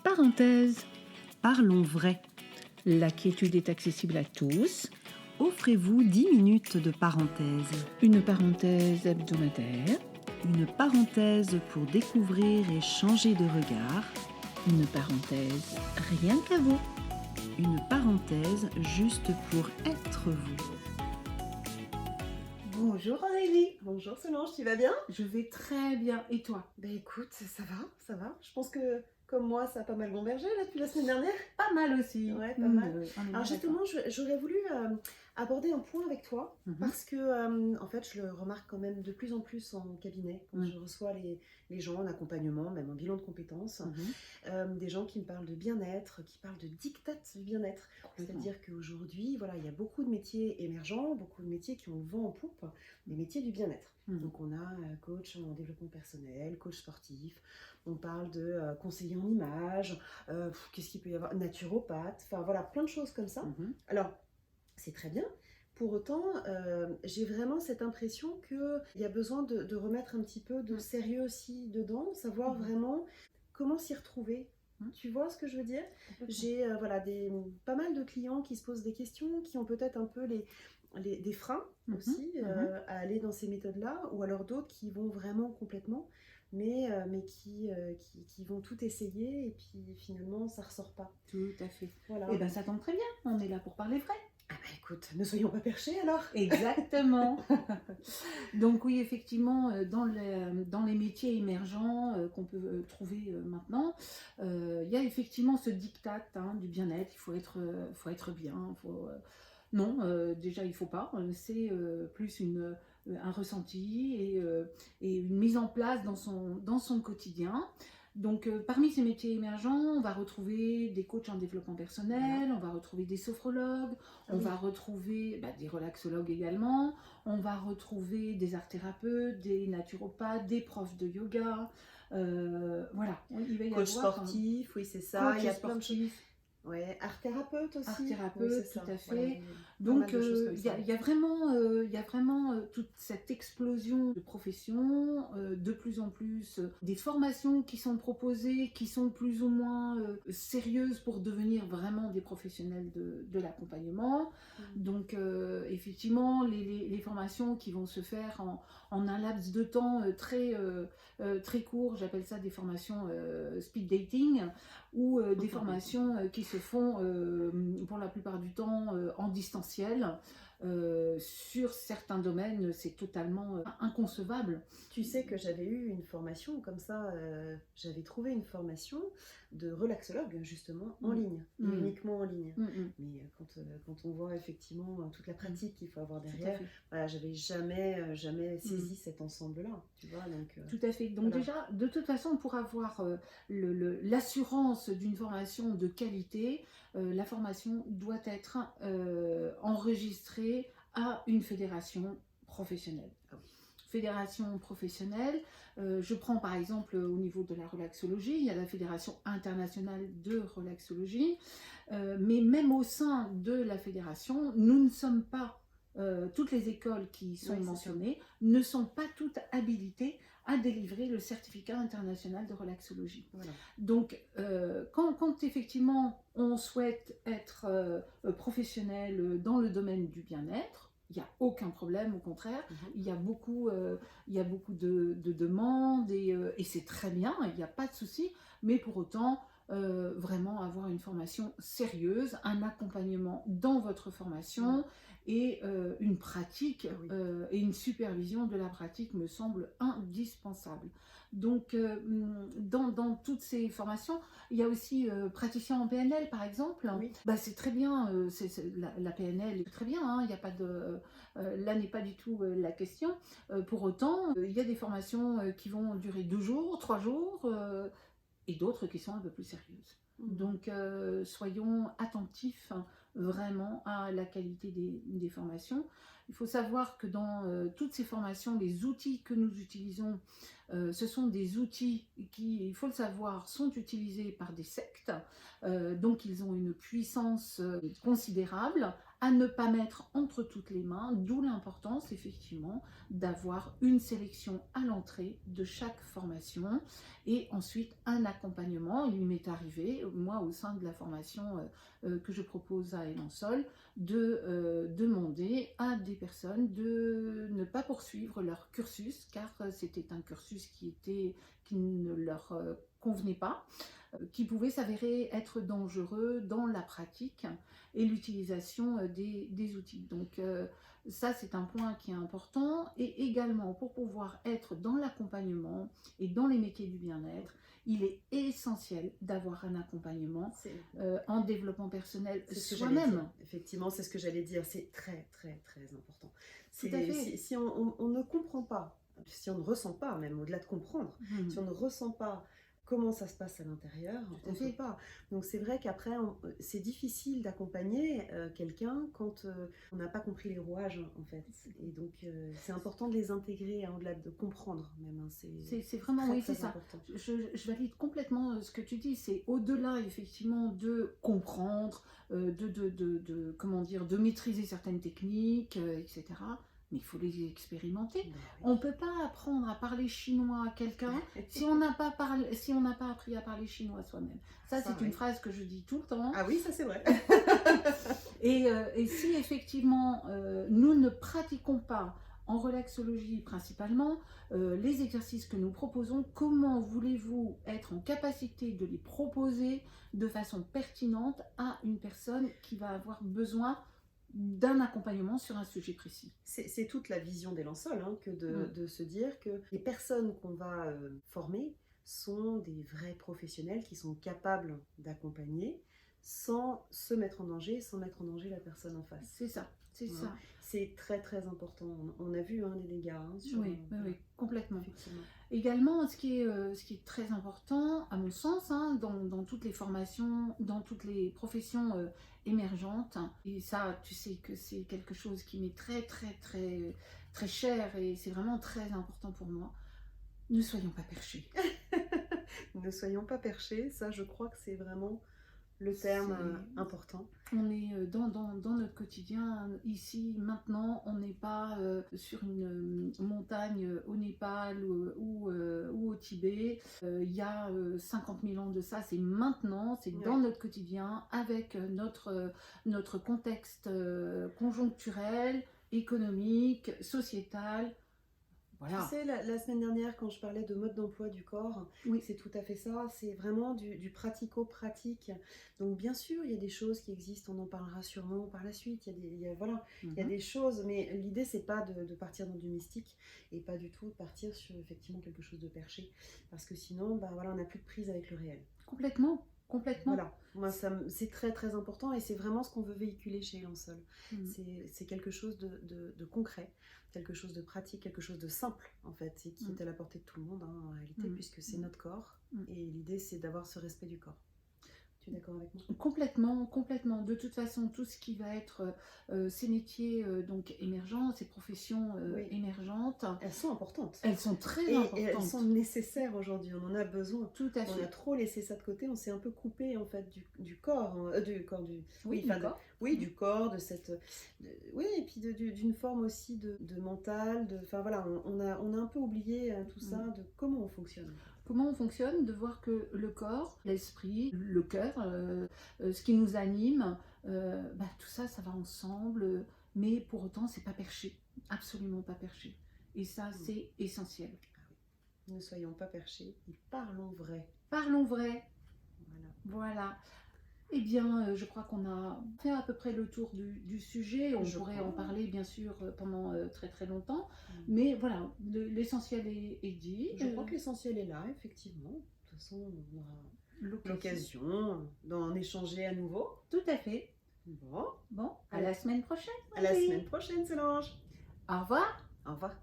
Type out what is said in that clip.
Parenthèse. Parlons vrai. La quiétude est accessible à tous. Offrez-vous 10 minutes de parenthèse. Une parenthèse hebdomadaire. Une parenthèse pour découvrir et changer de regard. Une parenthèse rien qu'à vous. Une parenthèse juste pour être vous. Bonjour Aurélie, bonjour Solange, tu vas bien? Je vais très bien. Et toi? Ben écoute, ça va. Je pense que comme moi, ça a pas mal gambergé là depuis la semaine dernière. Pas mal aussi. Ouais, pas mal. On est Alors bien justement, j'aurais voulu aborder un point avec toi parce que en fait, je le remarque quand même de plus en plus en cabinet quand je reçois les gens en accompagnement, même en bilan de compétences, des gens qui me parlent de bien-être, qui parlent de diktat du bien-être. C'est-à-dire qu'aujourd'hui, voilà, il y a beaucoup de métiers émergents, beaucoup de métiers qui ont le vent en poupe, des métiers du bien-être. Donc on a coach en développement personnel, coach sportif, on parle de conseiller en image, qu'est-ce qu'il peut y avoir, naturopathe, enfin voilà, plein de choses comme ça. Alors, c'est très bien. Pour autant, j'ai vraiment cette impression qu'il y a besoin de remettre un petit peu de sérieux aussi dedans, savoir vraiment comment s'y retrouver. Tu vois ce que je veux dire? J'ai voilà, pas mal de clients qui se posent des questions, qui ont peut-être un peu des freins aussi à aller dans ces méthodes-là, ou alors d'autres qui vont vraiment complètement, mais qui vont tout essayer et puis finalement ça ressort pas. Tout à fait. Voilà. Et bien ça tombe très bien, on est là pour parler vrai. Ah bah écoute, ne soyons pas perchés alors. Exactement. Donc oui, effectivement, dans les métiers émergents qu'on peut trouver maintenant, il y a effectivement ce diktat du bien-être, il faut être bien, non, déjà il faut pas, c'est plus un ressenti et une mise en place dans son quotidien. Donc parmi ces métiers émergents, on va retrouver des coachs en développement personnel, on va retrouver des sophrologues, on va retrouver des relaxologues également, on va retrouver des art-thérapeutes, des naturopathes, des profs de yoga, voilà. Il va y Coach avoir sportif, oui c'est ça, il y a plein de choses. sportif. Ouais, art-thérapeute aussi. Art-thérapeute, Oui, c'est tout ça. à fait. Voilà, Donc, pas mal de choses comme ça. il y a vraiment toute cette explosion de professions, de plus en plus des formations qui sont proposées, qui sont plus ou moins sérieuses pour devenir vraiment des professionnels de l'accompagnement. Donc, effectivement, les formations qui vont se faire en un laps de temps très court, j'appelle ça des formations speed dating, ou des formations qui se font pour la plupart du temps en distanciel. Sur certains domaines, c'est totalement inconcevable. Tu sais que j'avais eu une formation comme ça, j'avais trouvé une formation de relaxologue justement en ligne, et uniquement en ligne. Mais quand on voit effectivement toute la pratique qu'il faut avoir derrière, voilà, j'avais jamais saisi cet ensemble-là, tu vois. Donc, tout à fait. Donc voilà. Déjà, de toute façon, pour avoir l'assurance d'une formation de qualité, la formation doit être enregistrée à une fédération professionnelle. Fédération professionnelle, je prends par exemple au niveau de la relaxologie, il y a la Fédération internationale de relaxologie, mais même au sein de la fédération, nous ne sommes pas, toutes les écoles qui sont mentionnées ne sont pas toutes habilitées à délivrer le certificat international de relaxologie. Voilà. Donc, quand effectivement on souhaite être professionnel dans le domaine du bien-être, il n'y a aucun problème, au contraire, il y a beaucoup de demandes et c'est très bien, il n'y a pas de souci, mais pour autant, vraiment avoir une formation sérieuse, un accompagnement dans votre formation et une pratique et une supervision de la pratique me semble indispensable. Donc, dans toutes ces formations, il y a aussi praticien en PNL, par exemple. C'est très bien, la PNL est très bien, il n'y a pas de... là n'est pas du tout la question. Pour autant, il y a des formations qui vont durer 2 jours, 3 jours, et d'autres qui sont un peu plus sérieuses. Donc, soyons attentifs vraiment à la qualité des formations. Il faut savoir que dans toutes ces formations, les outils que nous utilisons, ce sont des outils qui, il faut le savoir, sont utilisés par des sectes. Donc, ils ont une puissance considérable à ne pas mettre entre toutes les mains, d'où l'importance effectivement d'avoir une sélection à l'entrée de chaque formation et ensuite un accompagnement. Il m'est arrivé, moi au sein de la formation que je propose à Elan-Sol, de demander à des personnes de ne pas poursuivre leur cursus car c'était un cursus qui ne leur convenait pas, qui pouvait s'avérer être dangereux dans la pratique et l'utilisation des outils. Donc ça, c'est un point qui est important. Et également, pour pouvoir être dans l'accompagnement et dans les métiers du bien-être, il est essentiel d'avoir un accompagnement en développement personnel soi-même. Effectivement, c'est ce que j'allais dire. C'est très, très, très important. Tout à fait. Si on ne comprend pas, si on ne ressent pas, même au-delà de comprendre, si on ne ressent pas comment ça se passe à l'intérieur, on ne peut pas. Donc c'est vrai qu'après, c'est difficile d'accompagner quelqu'un quand on n'a pas compris les rouages, en fait. Et donc c'est important de les intégrer, hein, au-delà de comprendre même. Hein. C'est vraiment, très, oui, très c'est ça. important. Je valide complètement ce que tu dis. C'est au-delà, effectivement, de comprendre, comment dire, de maîtriser certaines techniques, etc. Mais il faut les expérimenter. On ne peut pas apprendre à parler chinois à quelqu'un si on n'a pas appris à parler chinois soi-même. Ça, c'est une phrase que je dis tout le temps. Ah oui, ça c'est vrai. Et si effectivement nous ne pratiquons pas en relaxologie principalement les exercices que nous proposons, comment voulez-vous être en capacité de les proposer de façon pertinente à une personne qui va avoir besoin d'un accompagnement sur un sujet précis? C'est toute la vision d'Elan-Sol, hein, que de se dire que les personnes qu'on va former sont des vrais professionnels qui sont capables d'accompagner sans se mettre en danger, sans mettre en danger la personne en face. C'est ça, c'est ça. C'est très très important. On a vu des dégâts. Hein, sur, oui, complètement. Également, ce qui est très important, à mon sens, hein, dans toutes les formations, dans toutes les professions émergentes, et ça, tu sais que c'est quelque chose qui m'est très très très très cher et c'est vraiment très important pour moi. Ne soyons pas perchés. Ne soyons pas perchés, ça je crois que c'est vraiment le terme important. On est dans notre quotidien, ici, maintenant, on n'est pas sur une montagne au Népal ou au Tibet. Il y a 50 000 ans de ça, c'est maintenant, c'est dans notre quotidien, avec notre contexte conjoncturel, économique, sociétal. Voilà. Tu sais, la semaine dernière, quand je parlais de mode d'emploi du corps, c'est tout à fait ça. C'est vraiment du pratico-pratique. Donc, bien sûr, il y a des choses qui existent. On en parlera sûrement par la suite. Il y a des choses, mais l'idée, c'est pas de partir dans du mystique et pas du tout de partir sur effectivement quelque chose de perché. Parce que sinon, on n'a plus de prise avec le réel. Complètement. Complètement. Voilà, c'est très très important et c'est vraiment ce qu'on veut véhiculer chez Elan-Sol. C'est quelque chose de concret, quelque chose de pratique, quelque chose de simple en fait, et qui est à la portée de tout le monde en réalité, puisque c'est notre corps et l'idée c'est d'avoir ce respect du corps. Tu es d'accord avec moi? Complètement, complètement. De toute façon, tout ce qui va être ces métiers donc émergents, ces professions émergentes, elles sont importantes. Elles sont très importantes. Et elles sont nécessaires aujourd'hui. On en a besoin. Tout à fait. On a trop laissé ça de côté. On s'est un peu coupé en fait du corps, du corps. Du corps, de cette, et puis d'une forme aussi de mental. Enfin voilà, on a un peu oublié tout ça de comment on fonctionne. Comment on fonctionne, de voir que le corps, l'esprit, le cœur, ce qui nous anime, tout ça, ça va ensemble, mais pour autant, c'est pas perché, absolument pas perché. Et ça, c'est essentiel. Ne soyons pas perchés et parlons vrai. Parlons vrai. Voilà. Eh bien, je crois qu'on a fait à peu près le tour du sujet. On pourrait en parler, bien sûr, pendant très très longtemps. Mais voilà, l'essentiel est dit. Je crois que l'essentiel est là, effectivement. De toute façon, on aura l'occasion d'en échanger à nouveau. Tout à fait. Bon, à la semaine prochaine. À la semaine prochaine, Solange. Au revoir. Au revoir.